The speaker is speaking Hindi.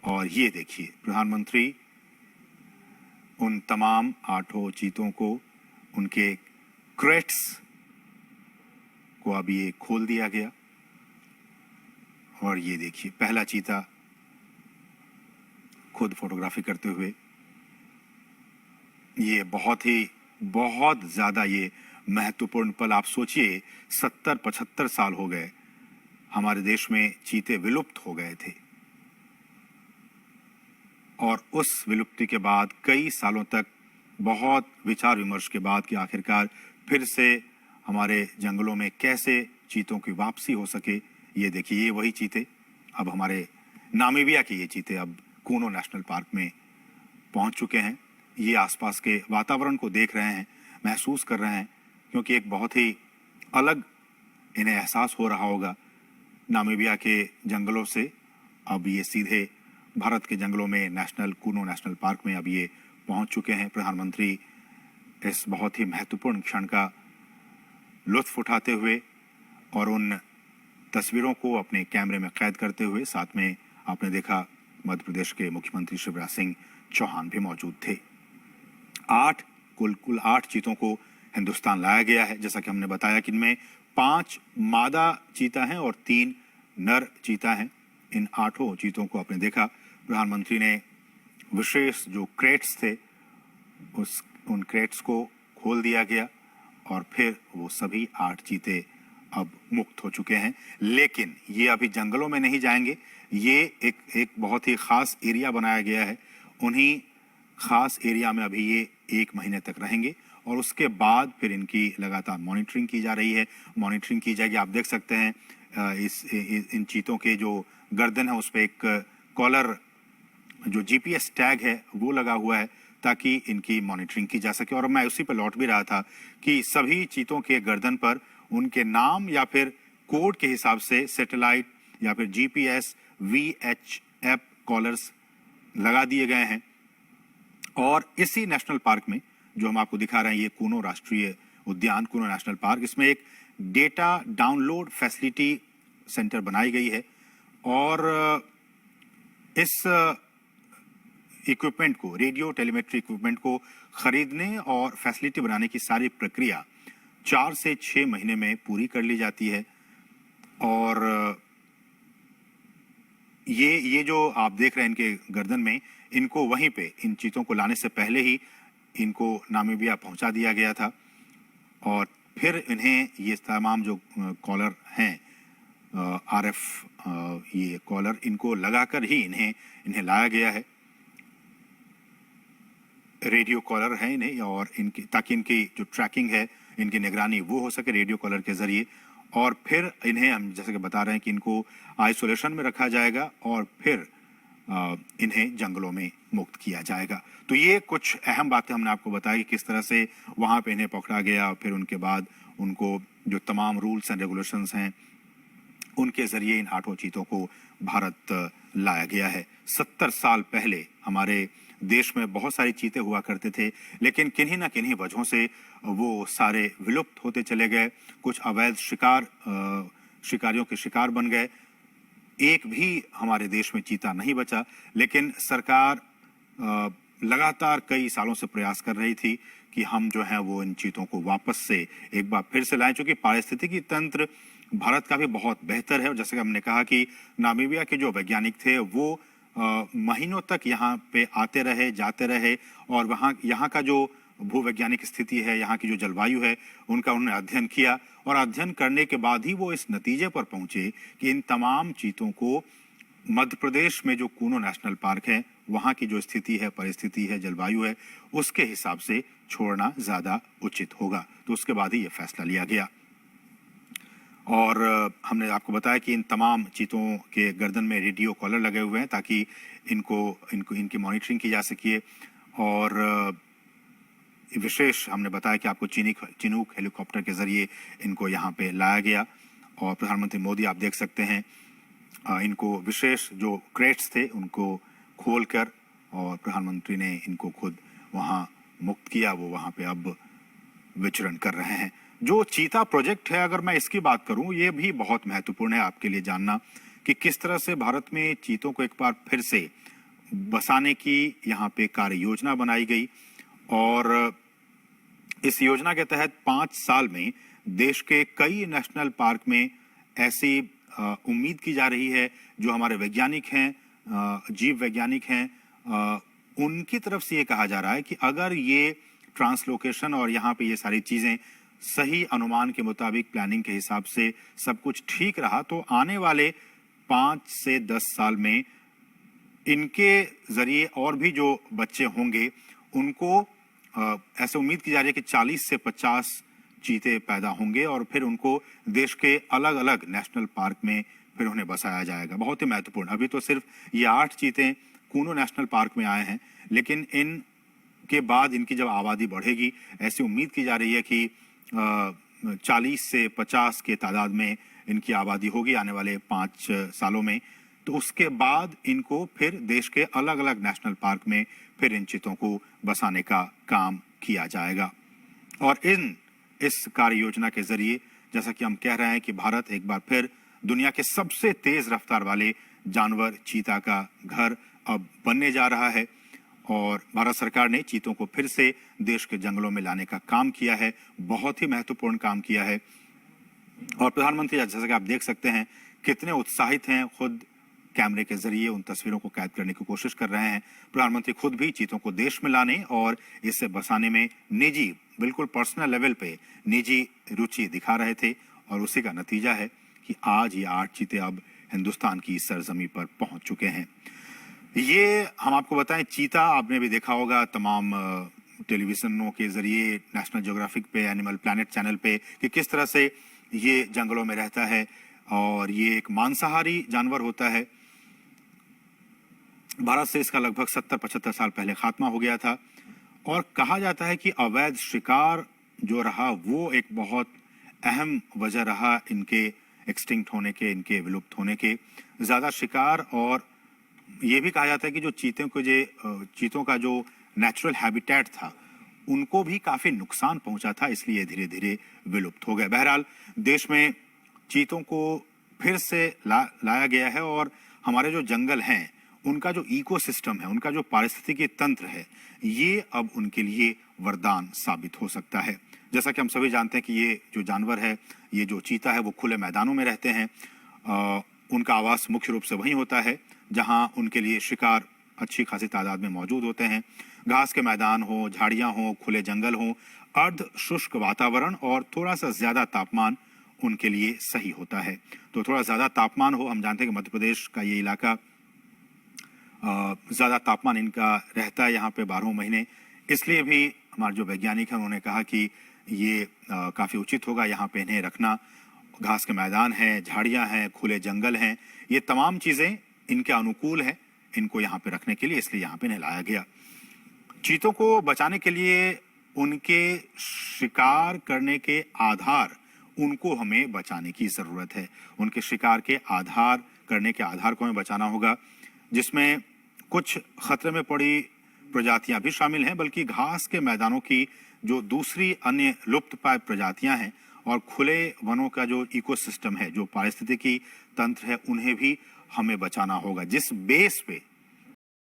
और ये देखिए, प्रधानमंत्री उन तमाम 8 चीतों को, उनके क्रेट्स को अब ये खोल दिया गया। और ये देखिए, पहला चीता खुद फोटोग्राफी करते हुए। ये बहुत ज्यादा ये महत्वपूर्ण पल। आप सोचिए, 70-75 साल हो गए हमारे देश में चीते विलुप्त हो गए थे, और उस विलुप्ति के बाद कई सालों तक बहुत विचार विमर्श के बाद कि आखिरकार फिर से हमारे जंगलों में कैसे चीतों की वापसी हो सके। ये देखिए, ये वही चीते, अब हमारे नामीबिया के ये चीते अब कूनो नेशनल पार्क में पहुंच चुके हैं। ये आसपास के वातावरण को देख रहे हैं, महसूस कर रहे हैं, क्योंकि एक बहुत ही अलग इन्हें एहसास हो रहा होगा। नामीबिया के जंगलों से अब ये सीधे भारत के जंगलों में कूनो नेशनल पार्क में अब ये पहुंच चुके हैं। प्रधानमंत्री इस बहुत ही महत्वपूर्ण क्षण का लुत्फ उठाते हुए और उन तस्वीरों को अपने कैमरे में कैद करते हुए, साथ में आपने देखा मध्य प्रदेश के मुख्यमंत्री शिवराज सिंह चौहान भी मौजूद थे। कुल 8 चीतों को हिंदुस्तान लाया गया है। जैसा कि हमने बताया कि इनमें 5 मादा चीता हैं और 3 नर चीता हैं। इन 8 चीतों को आपने देखा, प्रधानमंत्री ने विशेष जो क्रेट्स थे उन क्रेट्स को खोल दिया गया और फिर वो सभी 8 चीते अब मुक्त हो चुके हैं। लेकिन ये अभी जंगलों में नहीं जाएंगे। ये एक बहुत ही खास एरिया बनाया गया है। उन्हीं खास एरिया में अभी ये 1 महीने तक रहेंगे और उसके बाद फिर इनकी लगातार मॉनिटरिंग की जा रही है। मॉनिटरिंग की जाएगी। आप देख सकते हैं इन चीतों के जो गर्दन है उस पर एक कॉलर, जो जीपीएस टैग है वो लगा हुआ है, ताकि इनकी मॉनिटरिंग की जा सके। और मैं उसी पर लौट भी रहा था कि सभी चीतों के गर्दन पर उनके नाम या फिर कोड के हिसाब से सैटेलाइट या फिर जीपीएस VHF कॉलर्स लगा दिए गए हैं। और इसी नेशनल पार्क में जो हम आपको दिखा रहे हैं, ये कूनो राष्ट्रीय उद्यान, कूनो नेशनल पार्क, इसमें एक डेटा डाउनलोड फैसिलिटी सेंटर बनाई गई है। और इस इक्विपमेंट को, रेडियो टेलीमेट्री इक्विपमेंट को खरीदने और फैसिलिटी बनाने की सारी प्रक्रिया 4 से 6 महीने में पूरी कर ली जाती है। और ये जो आप देख रहे हैं इनके गर्दन में, इनको वहीं पे इन चीतों को लाने से पहले ही इनको नामीबिया पहुंचा दिया गया था। और फिर इन्हें ये तमाम जो कॉलर हैं, RF ये कॉलर, इनको लगाकर ही इन्हें लाया गया है। रेडियो कॉलर है इन्हें, और इनकी, ताकि इनकी जो ट्रैकिंग है, इनकी निगरानी वो हो सके रेडियो कॉलर के जरिए। और फिर इन्हें हम जैसे कि बता रहे हैं कि इनको आइसोलेशन में रखा जाएगा और फिर इन्हें जंगलों में मुक्त किया जाएगा। तो ये कुछ अहम बातें हमने आपको बताई कि किस तरह से वहां पे इन्हें पकड़ा गया और फिर उनके बाद उनको जो तमाम रूल्स एंड रेगुलेशंस हैं उनके जरिए इन 8 चीतों को भारत लाया गया है। 70 साल पहले हमारे देश में बहुत सारे चीते हुआ करते थे, लेकिन किन्हीं ना किन्हीं वजहों से वो सारे विलुप्त होते चले गए। कुछ अवैध शिकारियों के शिकार बन गए। एक भी हमारे देश में चीता नहीं बचा। लेकिन सरकार लगातार कई सालों से प्रयास कर रही थी कि हम जो है वो इन चीतों को वापस से एक बार फिर से लाएं, चूंकि पारिस्थितिकी तंत्र भारत का भी बहुत बेहतर है। और जैसे कि हमने कहा कि नामीबिया के जो वैज्ञानिक थे वो महीनों तक यहाँ पे आते रहे, जाते रहे, और यहाँ का जो भूवैज्ञानिक स्थिति है, यहाँ की जो जलवायु है, उनका उन्होंने अध्ययन किया। और अध्ययन करने के बाद ही वो इस नतीजे पर पहुंचे कि इन तमाम चीतों को मध्य प्रदेश में जो कूनो नेशनल पार्क है, वहाँ की जो स्थिति है, परिस्थिति है, जलवायु है, उसके हिसाब से छोड़ना ज्यादा उचित होगा। तो उसके बाद ही ये फैसला लिया गया। और हमने आपको बताया कि इन तमाम चीतों के गर्दन में रेडियो कॉलर लगे हुए हैं ताकि इनकी मॉनिटरिंग की जा सके। और विशेष हमने बताया कि आपको चिनूक हेलीकॉप्टर के जरिए इनको यहाँ पे लाया गया। और प्रधानमंत्री मोदी, आप देख सकते हैं, इनको विशेष जो क्रेट्स थे उनको खोलकर और प्रधानमंत्री ने इनको खुद वहाँ मुक्त किया। वो वहाँ पे अब विचरण कर रहे हैं। जो चीता प्रोजेक्ट है, अगर मैं इसकी बात करूं, ये भी बहुत महत्वपूर्ण है आपके लिए जानना कि किस तरह से भारत में चीतों को एक बार फिर से बसाने की यहाँ पे कार्य योजना बनाई गई और इस योजना के तहत 5 साल में देश के कई नेशनल पार्क में ऐसी उम्मीद की जा रही है, जो हमारे वैज्ञानिक हैं, जीव वैज्ञानिक हैं, उनकी तरफ से ये कहा जा रहा है कि अगर ये ट्रांसलोकेशन और यहाँ पे ये सारी चीजें सही अनुमान के मुताबिक प्लानिंग के हिसाब से सब कुछ ठीक रहा, तो आने वाले 5 से 10 साल में इनके जरिए और भी जो बच्चे होंगे उनको ऐसे उम्मीद की जा रही है कि 40 से 50 चीते पैदा होंगे और फिर उनको देश के अलग अलग नेशनल पार्क में फिर उन्हें बसाया जाएगा। बहुत ही महत्वपूर्ण, अभी तो सिर्फ ये 8 चीते कूनो नेशनल पार्क में आए हैं, लेकिन इनके बाद इनकी जब आबादी बढ़ेगी, ऐसी उम्मीद की जा रही है कि 40 से 50 के तादाद में इनकी आबादी होगी आने वाले 5 सालों में। तो उसके बाद इनको फिर देश के अलग अलग नेशनल पार्क में फिर इन चीतों को बसाने का काम किया जाएगा। और इस कार्य योजना के जरिए जैसा कि हम कह रहे हैं कि भारत एक बार फिर दुनिया के सबसे तेज रफ्तार वाले जानवर चीता का घर अब बनने जा रहा है और भारत सरकार ने चीतों को फिर से देश के जंगलों में लाने का काम किया है, बहुत ही महत्वपूर्ण काम किया है। और प्रधानमंत्री जैसा कि आप देख सकते हैं कितने उत्साहित हैं, खुद कैमरे के जरिए उन तस्वीरों को कैद करने की कोशिश कर रहे हैं। प्रधानमंत्री खुद भी चीतों को देश में लाने और इसे बसाने में निजी, बिल्कुल पर्सनल लेवल पे निजी रुचि दिखा रहे थे और उसी का नतीजा है कि आज ये 8 चीते अब हिंदुस्तान की सरजमी पर पहुंच चुके हैं। ये हम आपको बताएं, चीता आपने भी देखा होगा तमाम टेलीविजनों के जरिए, नेशनल ज्योग्राफिक पे, एनिमल प्लैनेट चैनल पे, कि किस तरह से ये जंगलों में रहता है और ये एक मांसाहारी जानवर होता है। भारत से इसका लगभग 70-75 साल पहले खात्मा हो गया था और कहा जाता है कि अवैध शिकार जो रहा वो एक बहुत अहम वजह रहा इनके एक्सटिंक्ट होने के, इनके विलुप्त होने के। ज्यादा शिकार और ये भी कहा जाता है कि जो चीतों का जो नेचुरल हैबिटेट था उनको भी काफी नुकसान पहुंचा था, इसलिए धीरे धीरे विलुप्त हो गए। बहरहाल देश में चीतों को फिर से लाया गया है और हमारे जो जंगल हैं उनका जो इकोसिस्टम है, उनका जो पारिस्थितिकी तंत्र है, ये अब उनके लिए वरदान साबित हो सकता है। जैसा कि हम सभी जानते हैं कि ये जो जानवर है, ये जो चीता है, वो खुले मैदानों में रहते हैं। उनका आवास मुख्य रूप से वहीं होता है जहां उनके लिए शिकार अच्छी खासी तादाद में मौजूद होते हैं। घास के मैदान हो, झाड़ियां हो, खुले जंगल हो, अर्ध शुष्क वातावरण और थोड़ा सा ज्यादा तापमान उनके लिए सही होता है। तो थोड़ा ज्यादा तापमान हो, हम जानते हैं कि मध्य प्रदेश का ये इलाका ज्यादा तापमान इनका रहता है यहाँ पे 12 महीने, इसलिए भी हमारे जो वैज्ञानिक हैं उन्होंने कहा कि ये काफी उचित होगा यहाँ पे इन्हें रखना। घास के मैदान हैं, झाड़ियां हैं, खुले जंगल हैं, ये तमाम चीजें इनके अनुकूल हैं इनको यहाँ पे रखने के लिए, इसलिए यहाँ पे इन्हें लाया गया। चीतों को बचाने के लिए उनके शिकार करने के आधार, उनको हमें बचाने की जरूरत है। उनके शिकार के आधार करने के आधार को हमें बचाना होगा, जिसमें कुछ खतरे में पड़ी प्रजातियां भी शामिल हैं, बल्कि घास के मैदानों की जो दूसरी अन्य लुप्त प्राय प्रजातियां हैं और खुले वनों का जो इकोसिस्टम है, जो पारिस्थितिकी तंत्र है, उन्हें भी हमें बचाना होगा। जिस बेस पे